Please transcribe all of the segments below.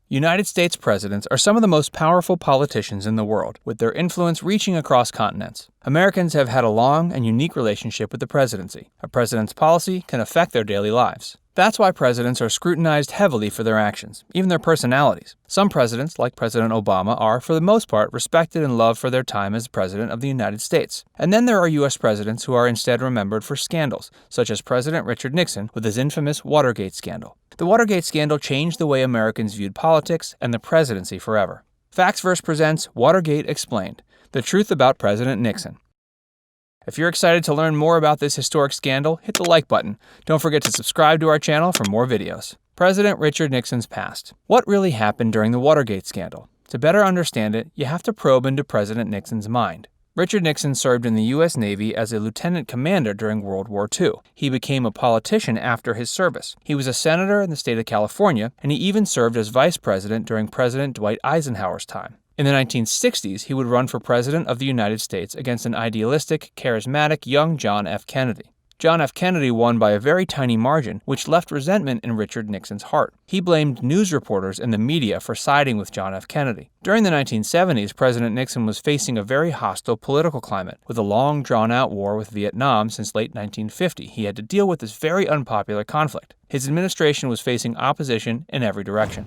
United States presidents are some of the most powerful politicians in the world, with their influence reaching across continents. Americans have had a long and unique relationship with the presidency. A president's policy can affect their daily lives. That's why presidents are scrutinized heavily for their actions, even their personalities. Some presidents, like President Obama, are, for the most part, respected and loved for their time as President of the United States. And then there are U.S. presidents who are instead remembered for scandals, such as President Richard Nixon with his infamous Watergate scandal. The Watergate scandal changed the way Americans viewed politics and the presidency forever. Factsverse presents Watergate Explained, the truth about President Nixon. If you're excited to learn more about this historic scandal, hit the like button. Don't forget to subscribe to our channel for more videos. President Richard Nixon's past. What really happened during the Watergate scandal? To better understand it, you have to probe into President Nixon's mind. Richard Nixon served in the U.S. Navy as a lieutenant commander during World War II. He became a politician after his service. He was a senator in the state of California, and he even served as vice president during President Dwight Eisenhower's time. In the 1960s, he would run for President of the United States against an idealistic, charismatic young John F. Kennedy. John F. Kennedy won by a very tiny margin, which left resentment in Richard Nixon's heart. He blamed news reporters and the media for siding with John F. Kennedy. During the 1970s, President Nixon was facing a very hostile political climate. With a long, drawn-out war with Vietnam since late 1950, he had to deal with this very unpopular conflict. His administration was facing opposition in every direction.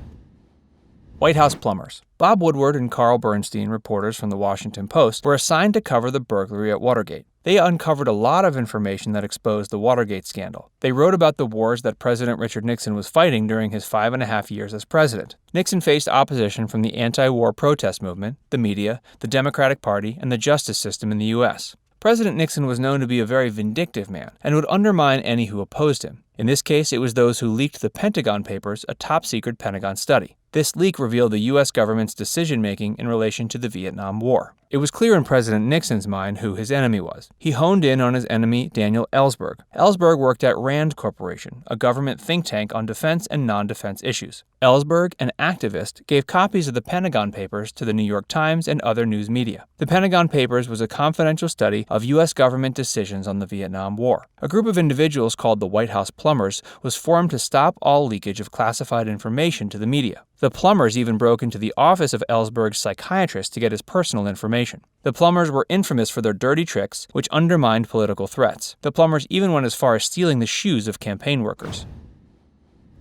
White House plumbers. Bob Woodward and Carl Bernstein, reporters from the Washington Post, were assigned to cover the burglary at Watergate. They uncovered a lot of information that exposed the Watergate scandal. They wrote about the wars that President Richard Nixon was fighting during his 5.5 years as president. Nixon faced opposition from the anti-war protest movement, the media, the Democratic Party, and the justice system in the U.S. President Nixon was known to be a very vindictive man and would undermine any who opposed him. In this case, it was those who leaked the Pentagon Papers, a top-secret Pentagon study. This leak revealed the U.S. government's decision-making in relation to the Vietnam War. It was clear in President Nixon's mind who his enemy was. He honed in on his enemy, Daniel Ellsberg. Ellsberg worked at RAND Corporation, a government think tank on defense and non-defense issues. Ellsberg, an activist, gave copies of the Pentagon Papers to the New York Times and other news media. The Pentagon Papers was a confidential study of U.S. government decisions on the Vietnam War. A group of individuals called the White House Plumbers was formed to stop all leakage of classified information to the media. The Plumbers even broke into the office of Ellsberg's psychiatrist to get his personal information. The Plumbers were infamous for their dirty tricks, which undermined political threats. The Plumbers even went as far as stealing the shoes of campaign workers.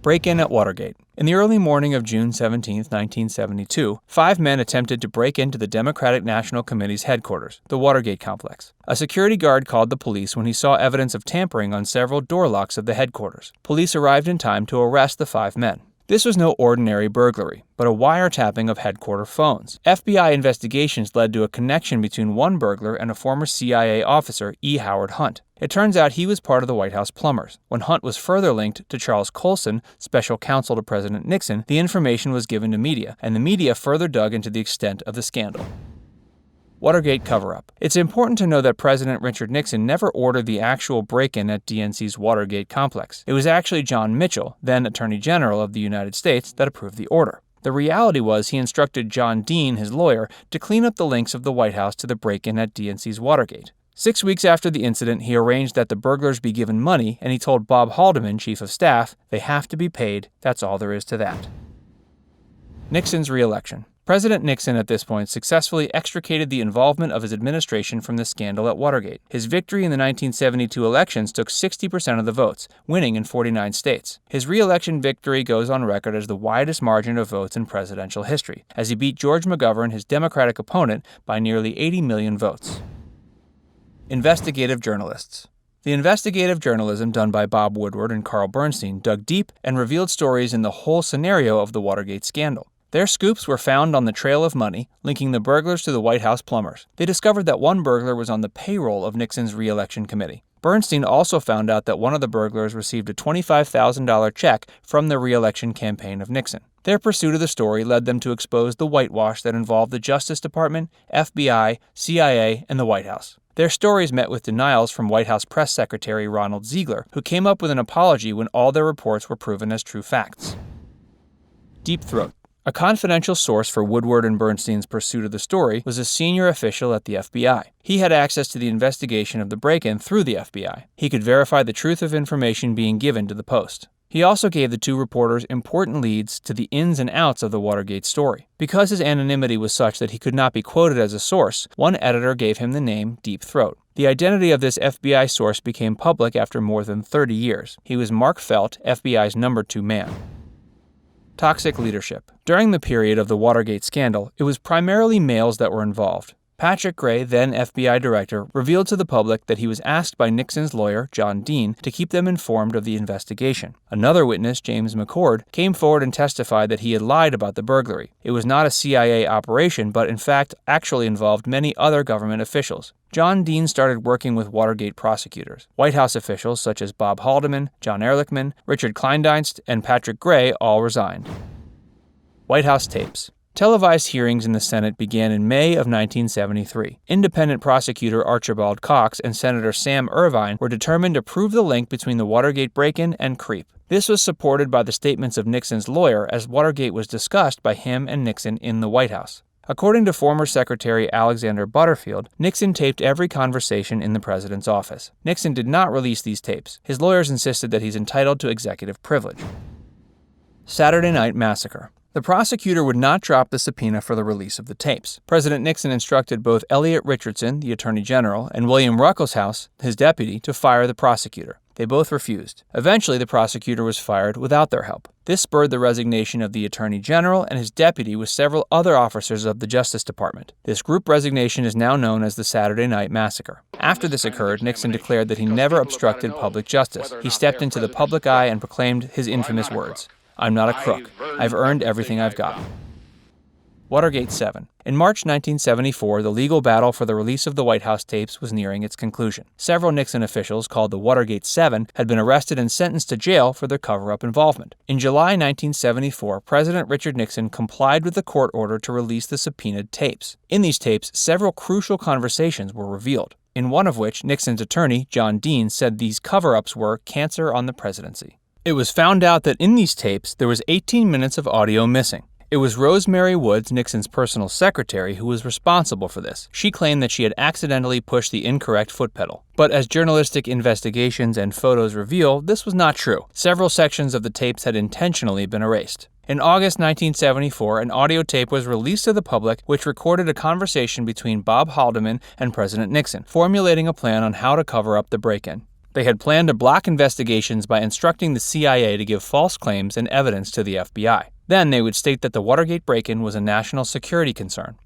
Break-in at Watergate. In the early morning of June 17, 1972, 5 men attempted to break into the Democratic National Committee's headquarters, the Watergate complex. A security guard called the police when he saw evidence of tampering on several door locks of the headquarters. Police arrived in time to arrest the 5 men. This was no ordinary burglary, but a wiretapping of headquarter phones. FBI investigations led to a connection between one burglar and a former CIA officer, E. Howard Hunt. It turns out he was part of the White House plumbers. When Hunt was further linked to Charles Colson, special counsel to President Nixon, the information was given to media, and the media further dug into the extent of the scandal. Watergate cover-up. It's important to know that President Richard Nixon never ordered the actual break-in at DNC's Watergate complex. It was actually John Mitchell, then Attorney General of the United States, that approved the order. The reality was he instructed John Dean, his lawyer, to clean up the links of the White House to the break-in at DNC's Watergate. 6 weeks after the incident, he arranged that the burglars be given money, and he told Bob Haldeman, Chief of Staff, they have to be paid, that's all there is to that. Nixon's re-election. President Nixon at this point successfully extricated the involvement of his administration from the scandal at Watergate. His victory in the 1972 elections took 60% of the votes, winning in 49 states. His re-election victory goes on record as the widest margin of votes in presidential history, as he beat George McGovern, his Democratic opponent, by nearly 80 million votes. Investigative journalists. The investigative journalism done by Bob Woodward and Carl Bernstein dug deep and revealed stories in the whole scenario of the Watergate scandal. Their scoops were found on the trail of money, linking the burglars to the White House plumbers. They discovered that one burglar was on the payroll of Nixon's re-election committee. Bernstein also found out that one of the burglars received a $25,000 check from the re-election campaign of Nixon. Their pursuit of the story led them to expose the whitewash that involved the Justice Department, FBI, CIA, and the White House. Their stories met with denials from White House Press Secretary Ronald Ziegler, who came up with an apology when all their reports were proven as true facts. Deep throat. A confidential source for Woodward and Bernstein's pursuit of the story was a senior official at the FBI. He had access to the investigation of the break-in through the FBI. He could verify the truth of information being given to the Post. He also gave the two reporters important leads to the ins and outs of the Watergate story. Because his anonymity was such that he could not be quoted as a source, one editor gave him the name Deep Throat. The identity of this FBI source became public after more than 30 years. He was Mark Felt, FBI's number 2 man. Toxic leadership. During the period of the Watergate scandal, it was primarily males that were involved. Patrick Gray, then FBI director, revealed to the public that he was asked by Nixon's lawyer, John Dean, to keep them informed of the investigation. Another witness, James McCord, came forward and testified that he had lied about the burglary. It was not a CIA operation, but in fact actually involved many other government officials. John Dean started working with Watergate prosecutors. White House officials such as Bob Haldeman, John Ehrlichman, Richard Kleindienst, and Patrick Gray all resigned. White House tapes. Televised hearings in the Senate began in May of 1973. Independent prosecutor Archibald Cox and Senator Sam Irvine were determined to prove the link between the Watergate break-in and creep. This was supported by the statements of Nixon's lawyer as Watergate was discussed by him and Nixon in the White House. According to former Secretary Alexander Butterfield, Nixon taped every conversation in the president's office. Nixon did not release these tapes. His lawyers insisted that he's entitled to executive privilege. Saturday Night Massacre. The prosecutor would not drop the subpoena for the release of the tapes. President Nixon instructed both Elliot Richardson, the Attorney General, and William Ruckelshaus, his deputy, to fire the prosecutor. They both refused. Eventually, the prosecutor was fired without their help. This spurred the resignation of the Attorney General and his deputy with several other officers of the Justice Department. This group resignation is now known as the Saturday Night Massacre. After this occurred, Nixon declared that he never obstructed public justice. He stepped into the public eye and proclaimed his infamous words, "I'm not a crook. I've earned everything I've got." Watergate 7. In March 1974, the legal battle for the release of the White House tapes was nearing its conclusion. Several Nixon officials, called the Watergate 7, had been arrested and sentenced to jail for their cover-up involvement. In July 1974, President Richard Nixon complied with the court order to release the subpoenaed tapes. In these tapes, several crucial conversations were revealed, in one of which Nixon's attorney, John Dean, said these cover-ups were cancer on the presidency. It was found out that in these tapes, there was 18 minutes of audio missing. It was Rosemary Woods, Nixon's personal secretary, who was responsible for this. She claimed that she had accidentally pushed the incorrect foot pedal. But as journalistic investigations and photos reveal, this was not true. Several sections of the tapes had intentionally been erased. In August 1974, an audio tape was released to the public which recorded a conversation between Bob Haldeman and President Nixon, formulating a plan on how to cover up the break-in. They had planned to block investigations by instructing the CIA to give false claims and evidence to the FBI. Then they would state that the Watergate break-in was a national security concern.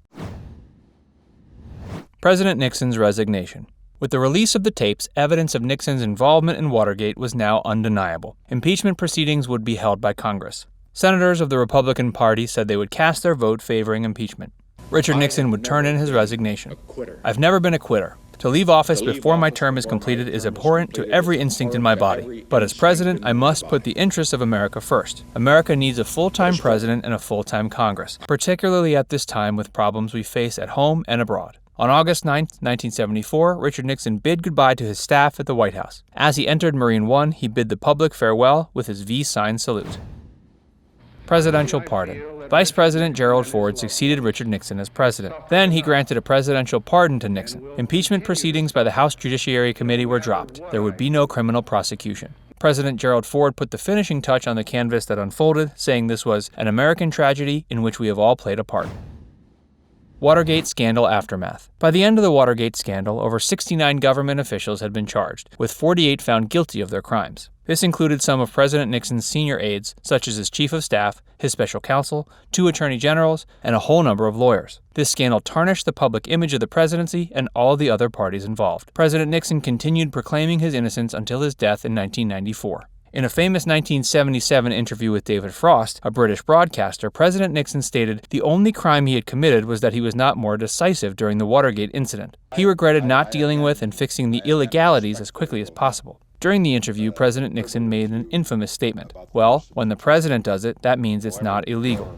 President Nixon's resignation. With the release of the tapes, evidence of Nixon's involvement in Watergate was now undeniable. Impeachment proceedings would be held by Congress. Senators of the Republican Party said they would cast their vote favoring impeachment. Richard Nixon would turn in his resignation. "I've never been a quitter. To leave office before my term is completed is abhorrent to every instinct in my body. But as president, I must put the interests of America first. America needs a full-time president and a full-time Congress, particularly at this time with problems we face at home and abroad." On August 9, 1974, Richard Nixon bid goodbye to his staff at the White House. As he entered Marine One, he bid the public farewell with his V-sign salute. Presidential pardon. Vice President Gerald Ford succeeded Richard Nixon as president. Then he granted a presidential pardon to Nixon. Impeachment proceedings by the House Judiciary Committee were dropped. There would be no criminal prosecution. President Gerald Ford put the finishing touch on the canvas that unfolded, saying this was an American tragedy in which we have all played a part. Watergate scandal aftermath. By the end of the Watergate scandal, over 69 government officials had been charged, with 48 found guilty of their crimes. This included some of President Nixon's senior aides, such as his chief of staff, his special counsel, 2 attorney generals, and a whole number of lawyers. This scandal tarnished the public image of the presidency and all the other parties involved. President Nixon continued proclaiming his innocence until his death in 1994. In a famous 1977 interview with David Frost, a British broadcaster, President Nixon stated the only crime he had committed was that he was not more decisive during the Watergate incident. He regretted not dealing with and fixing the illegalities as quickly as possible. During the interview, President Nixon made an infamous statement. Well, when the president does it, that means it's not illegal.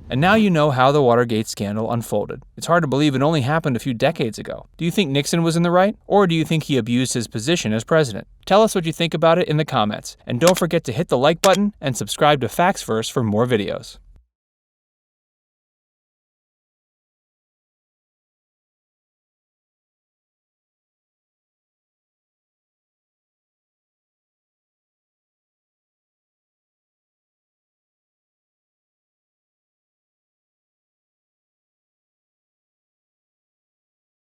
And now you know how the Watergate scandal unfolded. It's hard to believe it only happened a few decades ago. Do you think Nixon was in the right, or do you think he abused his position as president? Tell us what you think about it in the comments, and don't forget to hit the like button and subscribe to Facts Verse for more videos.